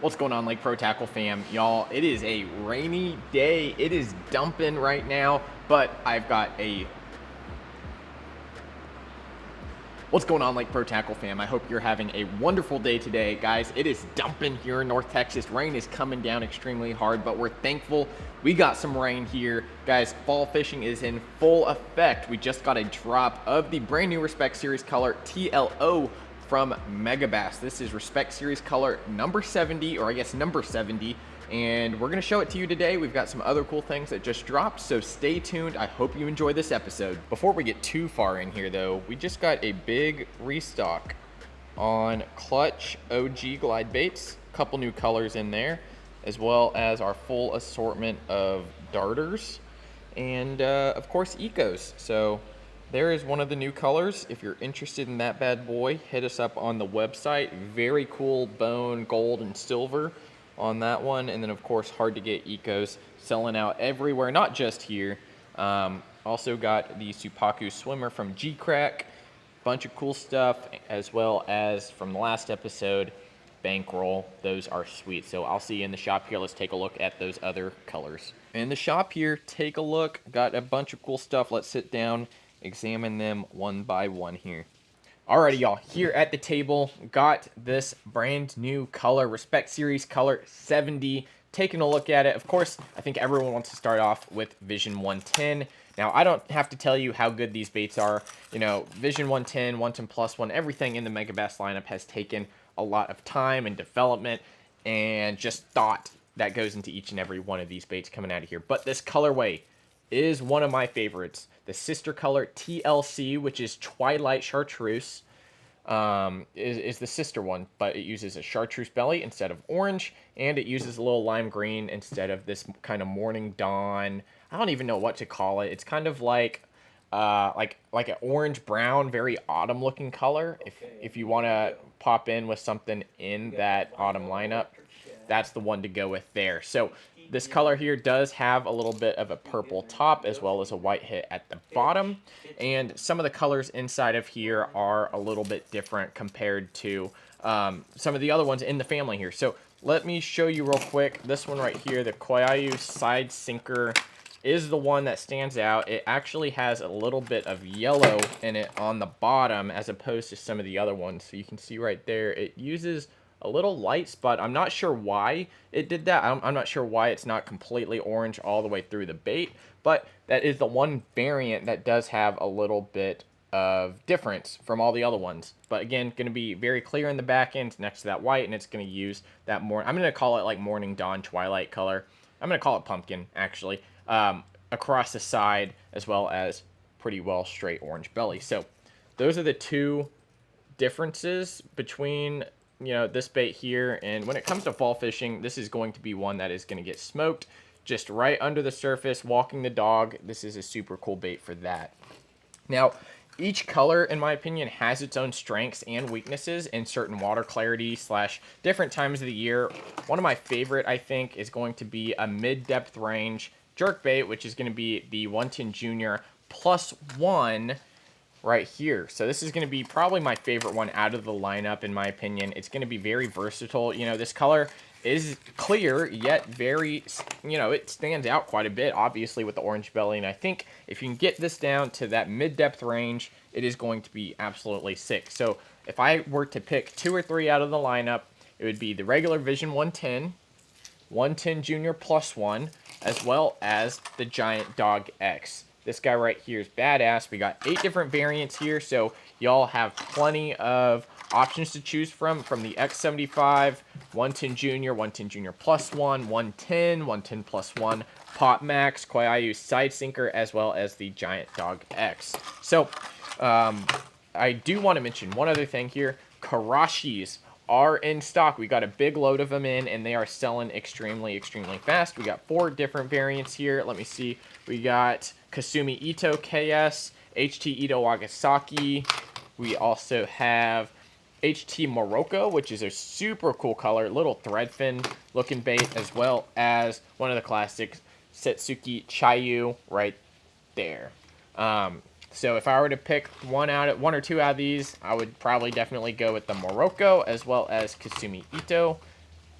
What's going on, Lake Pro Tackle fam? Y'all, it is a rainy day. It is dumping right now, but I've got a... What's going on, Lake Pro Tackle fam? I hope you're having a wonderful day today. Guys, it is dumping here in North Texas. Rain is coming down extremely hard, but we're thankful we got some rain here. Guys, fall fishing is in full effect. We just got a drop of the brand new Respect Series color TLO from Megabass. This is Respect Series color number 70, or I guess number 70, and we're gonna show it to you today. We've got some other cool things that just dropped, so stay tuned. I hope you enjoy this episode. Before we get too far in here though, we just got a big restock on Clutch OG glide baits, a couple new colors in there, as well as our full assortment of darters, and of course Ecos. So there is one of the new colors. If you're interested in that bad boy, hit us up on the website. Very cool bone, gold, and silver on that one. And then, of course, hard to get Ecos selling out everywhere, not just here. Also got the Supaku Swimmer from G-Crack. Bunch of cool stuff, as well as from the last episode, Bankroll. Those are sweet. So I'll see you in the shop here. Let's take a look at those other colors. In the shop here, take a look. Got a bunch of cool stuff. Let's sit down, examine them one by one here. Alrighty, y'all, here at the table, got this brand new color, Respect Series color 70. Taking a look at it. Of course, I think everyone wants to start off with Vision 110. Now, I don't have to tell you how good these baits are. You know, Vision 110, 110 Plus One, everything in the Megabass lineup has taken a lot of time and development and just thought that goes into each and every one of these baits coming out of here. But this colorway is one of my favorites. The sister color TLC, which is Twilight Chartreuse, is the sister one, but it uses a chartreuse belly instead of orange, and it uses a little lime green instead of this kind of morning dawn. I don't even know what to call it. It's kind of like an orange brown, very autumn looking color. If you want to pop in with something in that autumn lineup, that's the one to go with there. So this color here does have a little bit of a purple top as well as a white hit at the bottom. And some of the colors inside of here are a little bit different compared to some of the other ones in the family here. So let me show you real quick. This one right here, the Koyayu Side Sinker, is the one that stands out. It actually has a little bit of yellow in it on the bottom as opposed to some of the other ones. So you can see right there, it uses a little light spot. I'm not sure why it did that. I'm not sure why it's not completely orange all the way through the bait, but that is the one variant that does have a little bit of difference from all the other ones. But again, going to be very clear in the back end next to that white, and it's going to use that more, I'm going to call it like morning dawn twilight color. I'm going to call it pumpkin, actually, across the side, as well as pretty well straight orange belly. So those are the two differences between, you know, this bait here. And when it comes to fall fishing, this is going to be one that is going to get smoked just right under the surface, walking the dog. This is a super cool bait for that. Now, each color, in my opinion, has its own strengths and weaknesses in certain water clarity / different times of the year. One of my favorite, I think, is going to be a mid-depth range jerk bait, which is going to be the 110 Junior Plus One right here. So this is going to be probably my favorite one out of the lineup, in my opinion. It's going to be very versatile. You know, this color is clear, yet very, you know, it stands out quite a bit, obviously, with the orange belly. And I think if you can get this down to that mid-depth range, it is going to be absolutely sick. So if I were to pick 2 or 3 out of the lineup, it would be the regular Vision 110, 110 Junior Plus One, as well as the Giant Dog X. This guy right here is badass. We got 8 different variants here, so y'all have plenty of options to choose from the X75, 110 Junior, 110 Junior Plus One, 110, 110 Plus One, Pop Max, Koyayu Side Sinker, as well as the Giant Dog X. So, I do want to mention one other thing here. Karashis are in stock. We got a big load of them in, and they are selling extremely, extremely fast. We got 4 different variants here. Let me see. We got Kasumi Ito KS, HT Ito Wagasaki. We also have HT Morocco, which is a super cool color, little threadfin looking bait, as well as one of the classics, Setsuki Chayu, right there. So if I were to pick one or two out of these, I would probably definitely go with the Morocco as well as Kasumi Ito.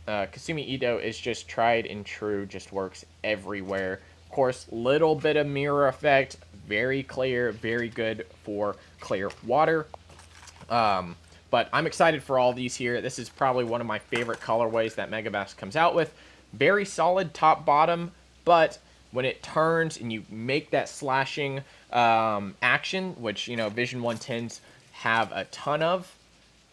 Kasumi Ido is just tried and true, just works everywhere. Of course, little bit of mirror effect, very clear, very good for clear water. But I'm excited for all these here. This is probably one of my favorite colorways that Megabass comes out with. Very solid top bottom, but when it turns and you make that slashing action, which, you know, Vision 110s have a ton of,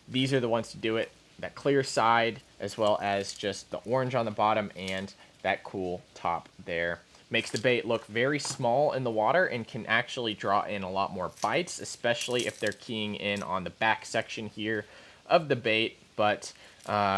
these are the ones to do it. That clear side, as well as just the orange on the bottom and that cool top there. Makes the bait look very small in the water and can actually draw in a lot more bites, especially if they're keying in on the back section here of the bait. But,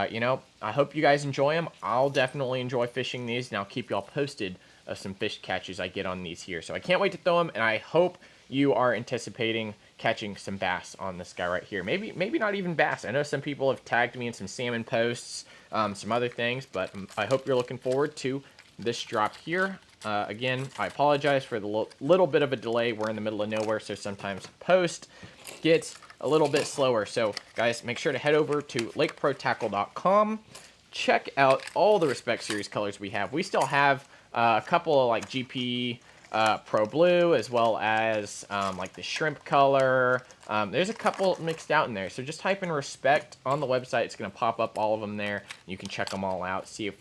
you know, I hope you guys enjoy them. I'll definitely enjoy fishing these, and I'll keep y'all posted of some fish catches I get on these here. So I can't wait to throw them, and I hope you are anticipating catching some bass on this guy right here. Maybe not even bass. I know some people have tagged me in some salmon posts, some other things, but I hope you're looking forward to this drop here. Again, I apologize for the little bit of a delay. We're in the middle of nowhere, so sometimes post gets a little bit slower. So, guys, make sure to head over to lakeprotackle.com. Check out all the Respect Series colors we have. We still have a couple of, like, GP Pro Blue, as well as, like, the shrimp color. There's a couple mixed out in there. So just type in Respect on the website. It's going to pop up all of them there. You can check them all out, see if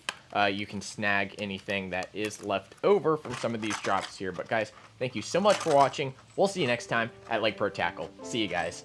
you can snag anything that is left over from some of these drops here. But guys, thank you so much for watching. We'll see you next time at Lake Pro Tackle. See you guys.